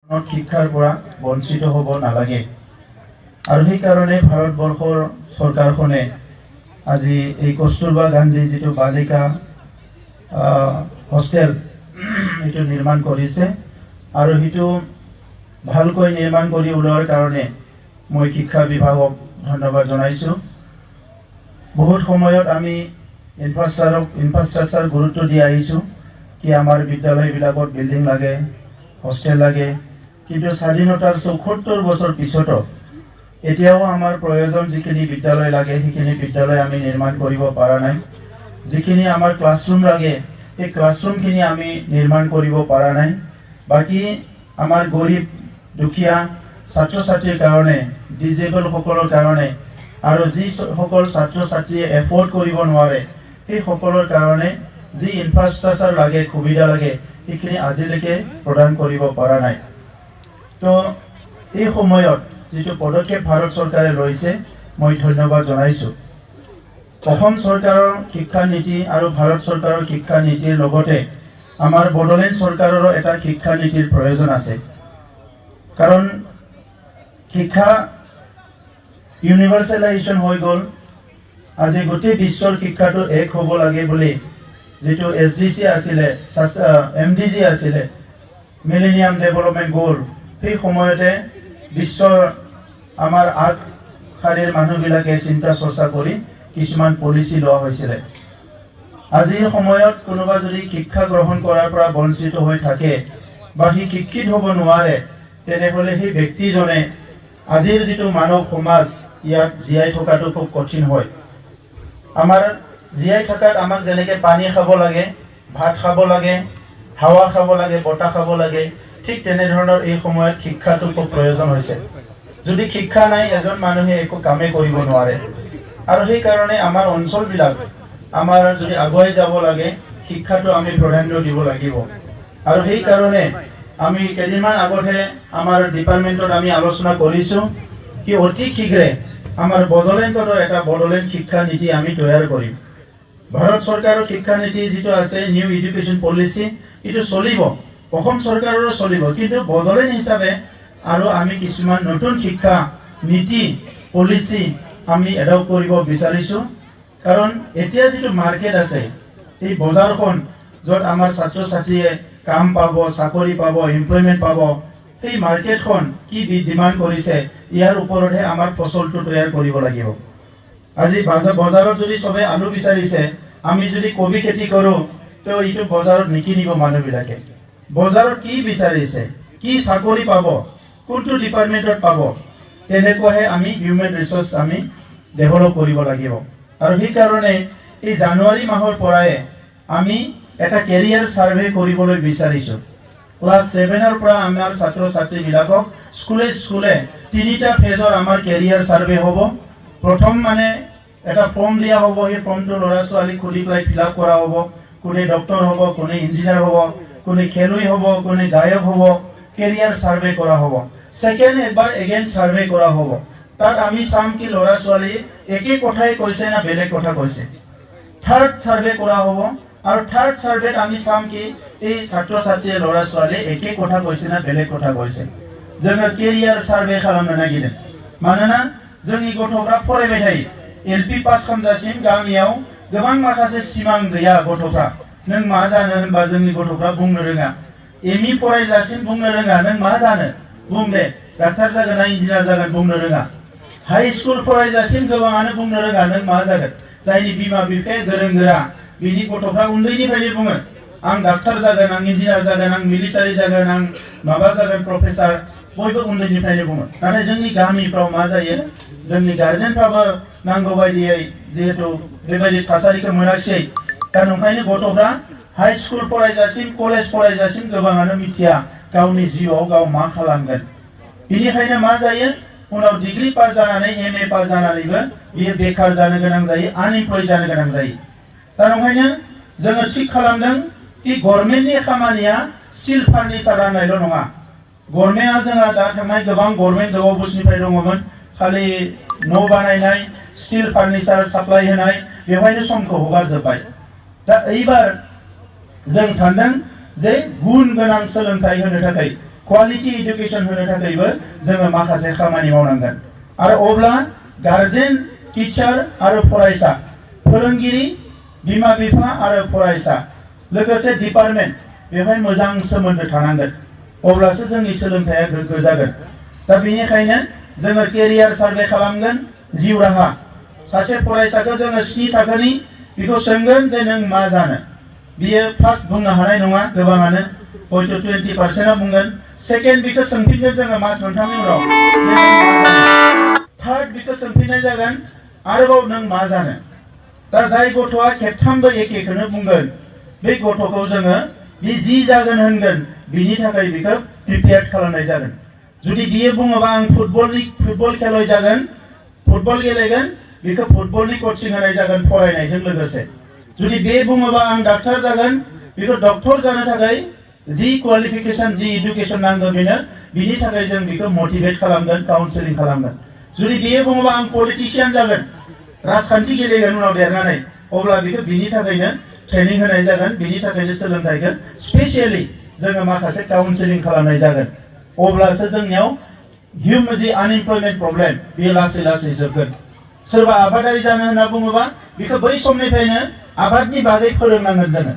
শিক্ষাৰ পৰা বঞ্চিত হ'ব নালাগে আৰু সেই কাৰণে ভাৰতবৰ্ষৰ চৰকাৰখনে আজি এই কস্তুৰবা গান্ধী যিটো বালিকা হোষ্টেল এইটো নিৰ্মাণ কৰিছে আৰু সেইটো ভালকৈ নিৰ্মাণ কৰি ওলোৱাৰ কাৰণে মই শিক্ষা বিভাগক ধন্যবাদ জনাইছোঁ। বহুত সময়ত আমি ইনফ্ৰাষ্ট্ৰাকচাৰ গুৰুত্ব দি আহিছোঁ কি আমাৰ বিদ্যালয়বিলাকত বিল্ডিং লাগে, হোষ্টেল লাগে, কিন্তু স্বাধীনতাৰ ৭৪ বছৰ পিছতো এতিয়াও আমাৰ প্ৰয়োজন যিখিনি বিদ্যালয় লাগে সেইখিনি বিদ্যালয় আমি নিৰ্মাণ কৰিব পৰা নাই। যিখিনি আমাৰ ক্লাছৰুম লাগে সেই ক্লাছৰুমখিনি আমি নিৰ্মাণ কৰিব পৰা নাই। বাকী আমাৰ গৰীব দুখীয়া ছাত্ৰ ছাত্ৰীৰ কাৰণে, ডিজেবল সকলৰ কাৰণে আৰু যিসকল ছাত্ৰ ছাত্ৰীয়ে এফৰ্ড কৰিব নোৱাৰে সেই সকলৰ কাৰণে যি ইনফ্ৰাষ্ট্ৰাকচাৰ লাগে, সুবিধা লাগে সেইখিনি আজিলৈকে প্ৰদান কৰিব পৰা নাই। তো এই সময়ত যিটো পদক্ষেপ ভাৰত চৰকাৰে লৈছে মই ধন্যবাদ জনাইছোঁ। অসম চৰকাৰৰ শিক্ষা নীতি আৰু ভাৰত চৰকাৰৰ শিক্ষা নীতিৰ লগতে আমাৰ বড়োলেণ্ড চৰকাৰৰো এটা শিক্ষা নীতিৰ প্ৰয়োজন আছে। কাৰণ শিক্ষা ইউনিভাৰ্চেলাইজেশ্যন হৈ গ'ল। আজি গোটেই বিশ্বৰ শিক্ষাটো এক হ'ব লাগে বুলি যিটো SDG আছিলে, MDG আছিলে, মিলেনিয়াম ডেভেলপমেণ্ট গ'ল, সেই সময়তে বিশ্বৰ আমাৰ আগশাৰীৰ মানুহবিলাকে চিন্তা চৰ্চা কৰি কিছুমান পলিচি লোৱা হৈছিলে। আজিৰ সময়ত কোনোবা যদি শিক্ষা গ্ৰহণ কৰাৰ পৰা বঞ্চিত হৈ থাকে বা সি শিক্ষিত হ'ব নোৱাৰে তেনেহ'লে সেই ব্যক্তিজনে আজিৰ যিটো মানৱ সমাজ ইয়াত জীয়াই থকাটো খুব কঠিন হয়। আমাৰ জীয়াই থকাত আমাক যেনেকৈ পানী খাব লাগে, ভাত খাব লাগে, হাৱা খাব লাগে, বতাহ খাব লাগে, ঠিক তেনেধৰণৰ এই সময়ত শিক্ষাটো খুব প্ৰয়োজন হৈছে। যদি শিক্ষা নাই এজন মানুহে একো কামেই কৰিব নোৱাৰে। আৰু সেইকাৰণে আমাৰ অঞ্চলবিলাক আমাৰ যদি আগুৱাই যাব লাগে শিক্ষাটো আমি প্ৰাধান্য দিব লাগিব। আৰু সেইকাৰণে আমি কেইদিনমান আগতহে আমাৰ ডিপাৰ্টমেণ্টত আমি আলোচনা কৰিছোঁ কি অতি শীঘ্ৰে আমাৰ বড়োলেণ্ডতো এটা বড়োলেণ্ড শিক্ষা নীতি আমি তৈয়াৰ কৰিম। ভাৰত চৰকাৰৰ শিক্ষা নীতি যিটো আছে নিউ এডুকেশ্যন পলিচি এইটো চলিব, অসম চৰকাৰৰো চলিব, কিন্তু বড়োলেণ্ড হিচাপে আৰু আমি কিছুমান নতুন শিক্ষা নীতি পলিচি আমি এডপ্ট কৰিব বিচাৰিছোঁ। কাৰণ এতিয়া যিটো মাৰ্কেট আছে এই বজাৰখন য'ত আমাৰ ছাত্ৰ ছাত্ৰীয়ে কাম পাব, চাকৰি পাব, এমপ্লয়মেণ্ট পাব, সেই মাৰ্কেটখন কি ডিমাণ্ড কৰিছে ইয়াৰ ওপৰতহে আমাৰ ফচলটো তৈয়াৰ কৰিব লাগিব। আজি বজাৰত যদি চবে আলু বিচাৰিছে, আমি যদি কবি খেতি কৰোঁ তো এইটো বজাৰত নিকিনিব মানুহবিলাকে। বজাৰত কি বিচাৰিছে, কি চাকৰি পাব, কোনটো ডিপাৰ্টমেণ্টত পাব, তেনেকুৱাহে আমি হিউমেন ৰিচোৰ্চ আমি ডেভেলপ কৰিব লাগিব। আৰু সেইকাৰণে এই জানুৱাৰী মাহৰ পৰাই আমি এটা কেৰিয়াৰ ছাৰ্ভে কৰিবলৈ বিচাৰিছোঁ। ক্লাছ 7ৰ পৰা আমাৰ ছাত্ৰ ছাত্ৰীবিলাকক স্কুলে 3টা ফেজৰ আমাৰ কেৰিয়াৰ ছাৰ্ভে হ'ব। প্ৰথম মানে এটা ফৰ্ম দিয়া হ'ব, সেই ফৰ্মটো ল'ৰা ছোৱালীক খুলি পেলাই ফিল আপ কৰা হ'ব। কোনে ডক্টৰ হ'ব, কোনে ইঞ্জিনিয়াৰ হ'ব, কোনে খেলুৱৈ হ'ব, কোনে গায়ক হ'ব, কেৰিয়াৰ ছাৰ্ভে কৰা হ'ব। ছেকেণ্ড এবাৰ এগেইন ছাৰ্ভে কৰা হ'ব। তাত আমি চাম কি ল'ৰা ছোৱালী একে কথাই কৈছে না বেলেগ কথা কৈছে। থাৰ্ড ছাৰ্ভে কৰা হ'ব আৰু থাৰ্ড ছাৰ্ভেত আমি চাম কি এই ছাত্ৰ ছাত্ৰীয়ে ল'ৰা ছোৱালীয়ে একে কথা কৈছে না बेलेग কথা কৈছে। जोङो केरियार सार्भे खालामनो नागिरदों। मानोना जोंनि गथ'फ्रा फरायबाय थायो। LP पास खालामजासिम गामियाव गोबां माखासे सिमां गैया गथ'फ्रा। नों मा जानो होनबा जोंनि गथ'फ्रा बुंनो रोङा। ME फरायजासिम बुंनो रोङा नों मा जानो बुं दे, डाक्टार जागोन ना इन्जिनियार जागोन बुंनो रोङा। हाई स्कुल फरायजासिम गोबाङानो बुंनो रोङा नों मा जागोन। जायनि बिमा बिफाया गोरों गोरा बिनि गथ'फ्रा उन्दैनिफ्रायनो बुङो आं डाक्टार जागोन, आं इन्जिनियार जागोन, आं मिलिटारि जागोन, आं माबा जागोन प्रफेसर, बयबो उन्दैनिफ्रायनो बुङो। नाथाय जोंनि गामिफ्राव मा जायो, जोंनि गार्जेनफ्राबो नांगौ बायदियै जिहेतु बेबायदि थासारिखौ मोनाखिसै, दा नंखायनो गथ'फ्रा हाई स्कुल फरायजासिम, कलेज फरायजासिम गोबाङानो मिथिया गावनि जिउआव गाव मा खालामगोन। बेनिखायनो मा जायो, उनाव डिग्री पास जानानै MA पास जानानैबो बियो बेकार जानो गोनां जायो, आनएमप्लय जानो गोनां जायो। दा नंखायनो जोङो थिग खालामदों कि गभर्नमेन्टनि खामानिया स्टिल फार्निचार राननायल' नङा। गभर्नमेन्टआ जोंहा दा थांनाय गोबां गभर्नमेन्ट गोबाव बोसोरनिफ्राय दङमोन, खालि न' बानायनाय, स्टिल फार्निचार साप्लाय होनाय, बेवहायनो समखौ हगारजोब्बाय। दा एबार जों सानदों जे गुन गोनां सोलोंथाइ होनो थाखाय क्वालिटी एडुकेशन होनो थाखायबो जोङो माखासे खामानि मावनांगोन आरो अब्ला गार्जेन टीचार आरो फरायसा फोरोंगिरि बिमा बिफा आरो फरायसा लोगोसे डिपार्टमेन्ट बेवहाय मोजां सोमोन्दो थानांगोन अब्लासो जोंनि सोलोंथाया गोग्गो जागोन दा बेनिखायनो जोङो केरियार सार्भे खालामगोन जिउ राहा सासे फरायसाखौ जोङो 7 थाखोनि बेखौ सोंगोन जे नों मा जानो बियो फार्स्ट बुंनो हानाय नङा गोबाङानो हयथ 20% बुंगोन सेकेन्ड बिखौ सोंफिनगोन जोङो मास मोनथामनि उनाव थार्ड बिखौ सोंफिननाय जागोन आरोबाव नों मा जानो दा जाय गथ'आ खेबथामबो एखेखौनो बुंगोन बे गथ'खौ जोङो बे जि जागोन होनगोन बिनि थाखाय बिखौ प्रिपेयार खालामनाय जागोन जुदि बियो बुङोबा आं फुटबल खेलाय जागोन फुटबल गेलेगोन बिखौ फुटबलनि कोचिं होनाय जागोन फरायनायजों लोगोसे जुदि बे बुङोबा आं डाक्टर जागोन बिखौ डक्टर जानो थाखाय जी क्वालिफिकेशन जी एडुकेशन नांगौ बेनो बिनि थाखाय जों बिखौ मोटिवेट खालामगोन काउन्सेलिं खालामगोन जुदि बियो बुङोबा आं पलिटिशियान जागोन राजखान्थि गेलेगोन उनाव देरनानै अब्ला बिखौ बिनि थाखायनो ट्रेनिं होनाय जागोन बिनि थाखायनो सोलोंथाइखौ स्पेशली जोङो माखासे काउन्सेलिं खालामनाय जागोन अब्लासो जोंनियाव ह्यूमन आनएमप्लयमेन्ट प्रब्लेम बे लासै लासै जोबगोन सोरबा आबादारि जानो होनना बुङोबा बिखौ बै समनिफ्रायनो आबादनि बागै फोरोंनांगोन जोङो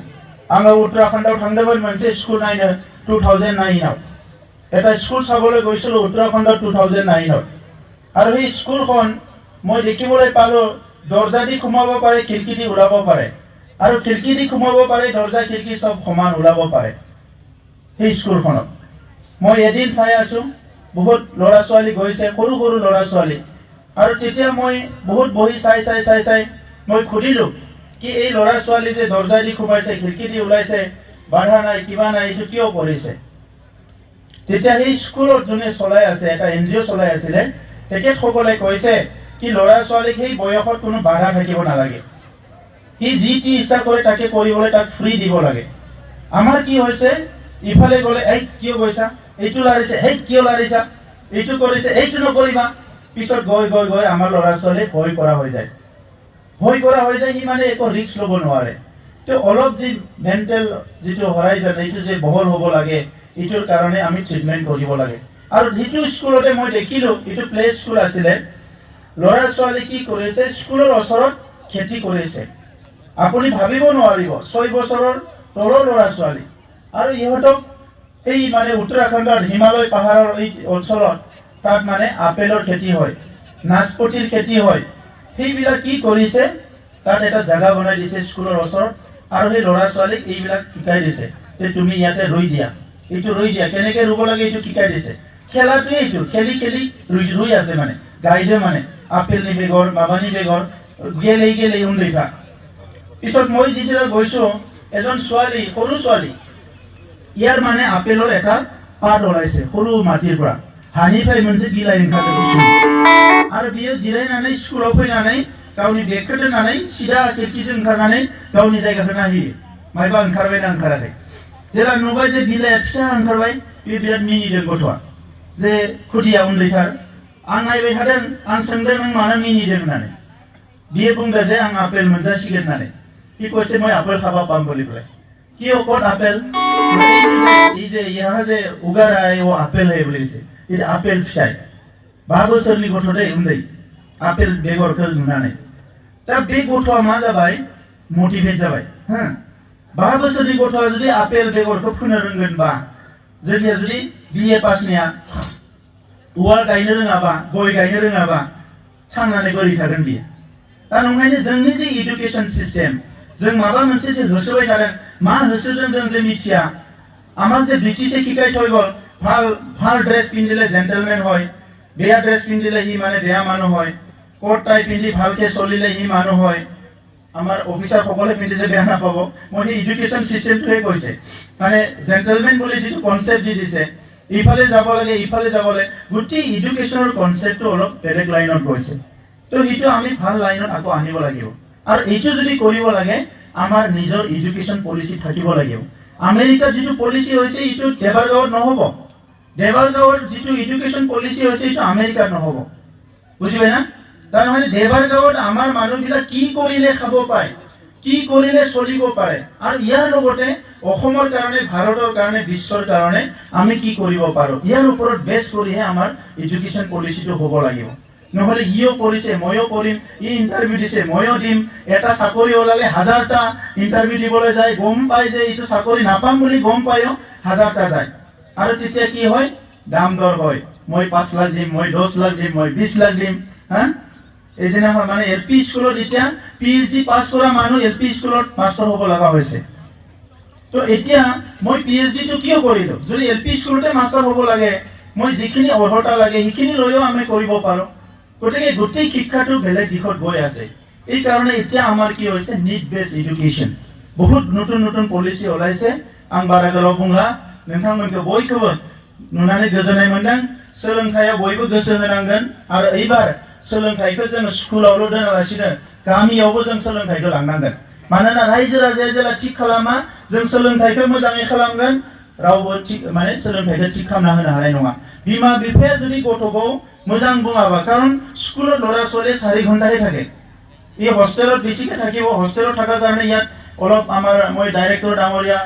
आङो उत्तराखन्डआव थांदोंमोन मोनसे स्कुल नायनो 2009 आव এটা স্কুল চাবলৈ গৈছিলো উত্তৰাখণ্ডত 2009 ত আৰু এই স্কুলখন মই দেখিবলৈ পালো দৰ্জা দি সোমাব পাৰে খিৰিকী দি ওলাব পাৰে আৰু খিৰিকী দি সোমাব পাৰে দৰ্জা খিৰিকী সব সমান ওলাব পাৰে এই স্কুলখনত মই এদিন চাই আছো বহুত ল'ৰা ছোৱালী গৈছে সৰু সৰু ল'ৰা ছোৱালী আৰু তেতিয়া মই বহুত বহি চাই মই খুদিলো কি এই ল'ৰা ছোৱালী যে দৰ্জা দি সোমাইছে খিৰিকী দি ওলাইছে বাধা নাই কিবা নাই এইটো কিয় কৰিছে তেতিয়া এই স্কুলত যোনে চলাই আছে এটা এনজিও চলাই আছিল তেখেতসকলে কৈছে কি ল'ৰা ছোৱালীক এই বয়সত কোনো বাধা থাকিব নালাগে কি যিটি ইচ্ছা কৰে তাকে কৰিবলৈ তাক ফ্ৰী দিব লাগে আমাৰ কি হৈছে ইফালে গলে এই কিয় গৈছা এইটো লাৰিছে এই কিয় লাৰিছা এইটো কৰিছে এইটো নকৰিবা পিছত গৈ আমাৰ ল'ৰা ছোৱালী ভয় কৰা হৈ যায় সি মানে একো ৰিস্ক ল'ব নোৱাৰে তো অলপ যি মেণ্টেল যিটো হৰাইজন এইটো যে বহল হ'ব লাগে ইটোৰ কাৰণে আমি ট্ৰিটমেন্ট কৰিব লাগে আৰু হিটো স্কুলতে মই দেখিলো ইটো প্লে স্কুল আছিল ল'ৰা ছোৱালী কি কৰিছে স্কুলৰ ওচৰত খেতি কৰিছে আপুনি ভাবিব নোৱাৰিব 6 বছৰৰ তলৰ ল'ৰা ছোৱালী আৰু ইহঁতক এই মানে উত্তৰাখণ্ডৰ হিমালয় পাহাৰৰ এই অঞ্চলত তাত মানে আপেলৰ খেতি হয় নাচপতিৰ খেতি হয় সেইবিলাক কি কৰিছে তাত এটা জায়গা বনাই দিছে স্কুলৰ ওচৰত আৰু এই ল'ৰা ছোৱালীক এইবিলাক শিকাই দিছে যে তুমি ইয়াতে ৰুই দিয়া এইটো ৰুই দিয়া কেনেকৈ ৰুব লাগে এইটো শিকাই দিছে খেলাটোৱে এইটো খেলি ৰুই আছে মানে গাইডে মানে আপেল নি বেগৰ মাবানি বেগৰ গেলে উন্নইফা পিছত মই যেতিয়া গৈছো এজন ছোৱালী সৰু ছোৱালী ইয়াৰ মানে আপেলৰ এটা পাত ওলাইছে সৰু মাটিৰ পৰা হানিফাই मोनसे बिलाइ ओंखारदों आरो बियो जिरायनानै स्कुलाव फैनानै गावनि बेगखौ दोननानै सिदा खिरखिजों ओंखारनानै गावनि जायगाखौ नायहैयो मायबा ओंखारबायना ओंखाराखै जेला नुबाय जे बिलाइया फिसा ओंखारबाय बे बिराद मिनिदों गथ'आ जे खुदिया उन्दैथार आं नायबाय थादों आं सोंदों नों मानो मिनिदों होननानै बियो बुंदों जे आं आपेल मोनजासिगोन होननानै बे কৈছে মই আপেল খাব পাম বুলি কলে কি ক'ত আপেল এই যে यहाँ যে उगा रहा है वो আপেল है বুলি কৈছে এটা আপেল फिथाइ 5 बोसोरनि गथ' दै उन्दै আপেল बेगरखौ नुनानै दा बे गथ'आ मा जाबाय मोटिवेट जाबाय हो 5 बोसोरनि गथ'आ जुदि আপেल बेगरखौ फोनो रोंगोनबा जोंनिया जुदि बिए पासनिया औवा गायनो रोङाबा गय गायनो रोङाबा थांनानै बोरै थागोन बियो दा नंखायनो जोंनि जे एडुकेशन सिस्टेम जों माबा मोनसे जे होसोबाय थादों मा होसोदों जों जे मिथिया আমাক যে ব্রিটিশে শিকাই থৈ গল ভাল ড্রেস পিন্ধিলে জেন্টলম্যান হয় বেয়া ড্রেস পিন্ধিলে হি মানে বেয়া মানুহ হয় কোট টাই পিন্ধি ভালকে চলিলে হি মানুহ হয় আমাৰ অফিচাৰ সকলে পিন্ধিছে বেয়া নাপাব মই এই এডুকেশন সিস্টেমটোহে কৈছে মানে জেন্টলম্যান বুলি যিটো কনসেপ্ট দি দিছে ইফালে যাব লাগে ইফালে যাবলে গুটি এডুকেশনৰ কনসেপ্টটো অলপ বেলেগ লাইনত গৈছে তো হিটো আমি ভাল লাইনত আকৌ আনিব লাগিব আৰু এইটো যদি কৰিব লাগে আমাৰ নিজৰ এডুকেশন পলিসি থাকিব লাগিব আমেৰিকাৰ যিটো পলিসি হৈছে ইটো দেবাৰগাঁৱত নহব দেবাৰগাঁৱৰ যিটো এডুকেশন পলিসি হৈছে ইটো আমেৰিকাৰ নহব বুজিবে না তাৰ মানে দেবাৰগাঁৱত আমাৰ মানুহবিলাক কি কৰিলে খাব পায় কি কৰিলে চলিব পাৰে আৰু ইয়াৰ লগতে অসমৰ কাৰণে ভাৰতৰ কাৰণে বিশ্বৰ কাৰণে আমি কি কৰিব পাৰো ইয়াৰ ওপৰত বেছ কৰিহে আমাৰ এডুকেশ্যন পলিচিটো হ'ব লাগিব নহলে ইও কৰিছে ময়ো কৰিম ই ইন্টাৰভিউ দিছে ময়ো দিম এটা চাকৰি ওলালে হাজাৰটা ইন্টাৰভিউ দিবলৈ যায় গম পাই যে এইটো চাকৰি নাপাম বুলি গম পায়ো হাজাৰটা যায় আৰু তেতিয়া কি হয় দাম দৰ হয় মই 5 লাখ দিম মই 10 লাখ দিম মই 20 লাখ দিম হা এদিনা মানে এলপি স্কুলত এতিয়া পিএইচডি পাস কৰা মানুহ এলপি স্কুলত মাস্টাৰ হ'ব লগা হৈছে তো এতিয়া মই পিএইচডি টো কিয় কৰিলো যদি এলপি স্কুলতে মাস্টাৰ হ'ব লাগে মই যিখিনি অৰ্হতা লাগে সেইখিনি লৈও আমি কৰিব পাৰো গতিকে গোটেই শিক্ষাটো বেলেগ দিশত গৈ আছে এই কাৰণে এতিয়া আমাৰ কি হৈছে নিড বেস এডুকেশ্যন বহুত নতুন নতুন পলিসি ওলাইছে आं बारा गोलाव बुंला नोंथांमोनखौ बयखौबो नुनानै गोजोननाय मोनदों सोलोंथायाव बयबो गोसो होनांगोन आरो एबार सोलोंथाइखौ जों स्कुलावल' दोनालासिनो गामियावबो जों सोलोंथाइखौ लांनांगोन मानोना रायजो राजाया जेला थिग खालामा जों सोलोंथाइखौ मोजाङै खालामगोन रावबो थिग माने सोलोंथाइखौ थिग खालामना होनो हानाय नङा बिमा बिफाया जुदि गथ'खौ मोजां बुङाबा कारण स्कुलाव ল'ৰা ছোৱালী 4 ঘণ্টাহে থাকে এই হোস্টেলত বেছিকৈ থাকিব হোস্টেলত থকাৰ কাৰণে ইয়াত অলপ আমাৰ মই ডাইৰেক্টৰ ডাঙৰীয়া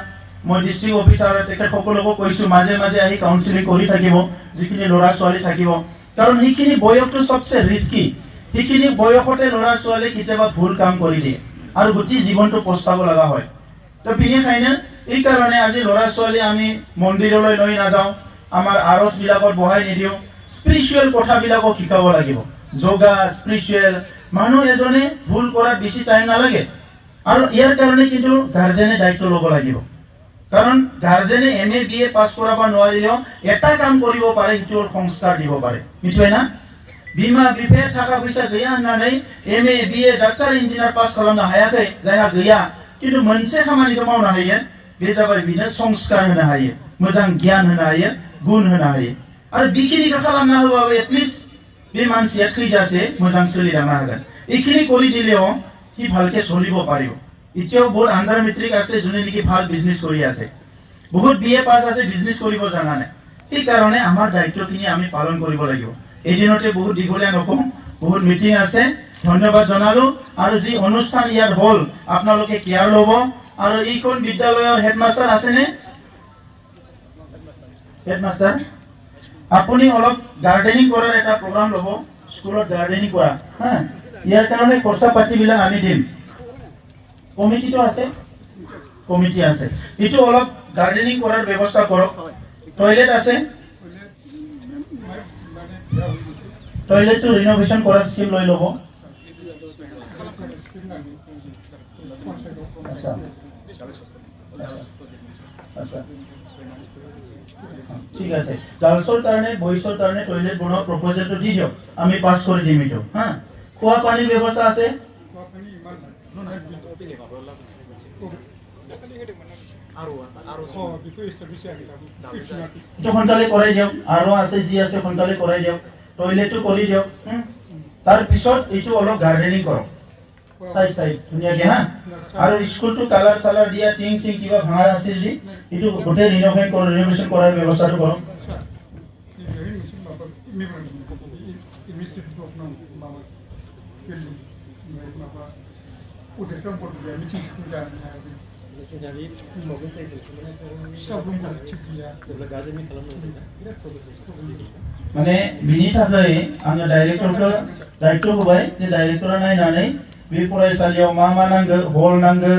মই ডিস্ট্ৰিক্ট অফিচাৰ তেখেত সকলোকো কৈছো মাজে মাজে আহি কাউন্সিলিং কৰি থাকিব যিখিনি ল'ৰা ছোৱালী থাকিব কাৰণ সেইখিনি বয়সটো সবচে ৰিস্কি সেইখিনি বয়সতে ল'ৰা ছোৱালী কেতিয়াবা ভুল কাম কৰি দিয়ে আৰু গোটেই জীৱনটো পস্তাব লগা হয় তো বিনিখাইনে এই কাৰণে আজি ল'ৰা ছোৱালী আমি মন্দিৰলৈ লৈ নাযাওঁ আমাৰ আৰছ বিলাকত বহাই নিদিও স্পিৰিচুৱেল কথাবিলাকক শিকাব লাগিব যোগা স্পিৰিচুৱেল মানুহ এজনে ভুল কৰাত বেছি টাইম নালাগে আৰু ইয়াৰ কাৰণে কিন্তু গাৰ্জেনে দায়িত্ব ল'ব লাগিব কাৰণ গাৰ্জেনে এমএ বিএ পাস কৰাব নোৱাৰিলেও এটা কাম কৰিব পাৰে সেইটো সংস্কাৰ দিব পাৰে নিশ্চয় না বিমা বিফায়া টাকা পয়सा गैया होननानै एमए बिए डाक्टर इन्जिनियार पास खालामनो हायाखै जायहा गैया किन्तु मोनसे खामानिखौ मावनो हायो बे जाबाय बिनो संस्कार होनो हायो मोजां गियान होनो हायो गुण होनो हायो आरो बेखिनिखौ खालामना होबाबो एटलिस्ट बे मानसिया थैजासे मोजां सोलिलांनो हागोन এইখিনি কৰি দিলেও কি ভালকে চলিব পাৰিব এতিয়াও বহুত আন্ডাৰ মেট্ৰিক আছে যোনে নেকি ভাল বিজনেস কৰি আছে বহুত বিএ পাস আছে বিজনেস কৰিব জানা নাই এই কাৰণে আমাৰ দায়িত্বখিনি আমি পালন কৰিব লাগিব এদিনতে বহুত দীঘলীয়া নকম বহুত মিটিং আছে ধন্যবাদ জনালো আৰু যি অনুষ্ঠান ইয়াৰ হল আপোনালোকে কেয়াৰ ল'ব আৰু এইখন বিদ্যালয়ৰ হেডমাস্টাৰ আছে নে হেডমাস্টাৰ আপুনি অলপ গাৰ্ডেনিং কৰাৰ এটা প্ৰগ্ৰাম ল'ব স্কুলত গাৰ্ডেনিং কৰা হা ইয়াৰ কাৰণে খৰচা পাতিবিলাক আমি দিম কমিটিটো আছে কমিটি আছে এটো অলপ গাৰ্ডেনিং কৰাৰ ব্যৱস্থা কৰক টয়লেট আছে टॉयलेट तो रिनोवेशन करा स्कीम लय लबो अच्छा अच्छा ठीक আছে গাৰ্লসৰ কাৰণে বয়সৰ কাৰণে টয়লেট বনোৱা প্ৰপোজালটো দি দিও আমি পাস কৰি দিম এটো হা খোৱা পানীৰ ব্যৱস্থা আছে তো সোনকালে কৰাই দিও আৰু আছে যি আছে সোনকালে কৰাই দিও टॉयलेट तो কৰি দিও তাৰ পিছত এইটো অলপ গাৰ্ডেনিং কৰক সাইড সাইড ধুনিয়াকে হা আৰু স্কুলটো কালাৰ সালাৰ দিয়া টিং সিং কিবা ভাঙা আছে যদি এইটো গোটে ৰিনোভেশন কৰাৰ ব্যৱস্থাটো কৰক माने बिनि थाखाय आङो डाइरेक्टरखौ दायित्व होबाय जे डाइरेक्टरा नायनानै बे फरायसालियाव मा नांगौ हल नांगौ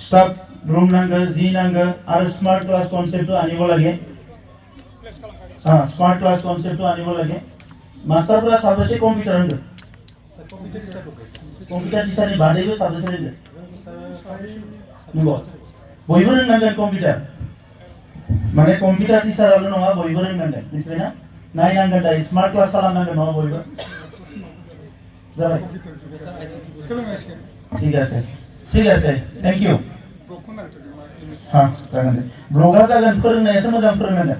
स्टाफ रूम नांगौ जी नांगौ आरो स्मार्ट क्लास कन्सेप्ट आनिब लागे हां स्मार्ट क्लास कन्सेप्ट आनिब लागे मास्टारफोरा साबेसे कम्पिउटार रोंगौ कम्पिउटार टिचारनि बादैबो साबेसे रोंगौ नंगौ बयबो रोंनांगोन कम्पिउटार माने कम्पिउटार टिचाराल' नङा बयबो रोंनांगोन मिथिबायना नायनांगोन दा स्मार्ट क्लास खालामनांगोन नङा बयबो जाबाय ठीक আছে थैंक यू हां जागोन दे ब्लगआ जागोन फोरोंनायासो मोजां फोरोंनांगोन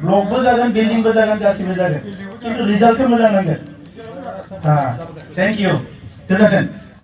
ब्लगबो जागोन बिल्डिंबो जागोन गासिबो जागोन किन्तु रिजाल्टखौ मोजां नांगोन हां थैंक यू गोजोन्थों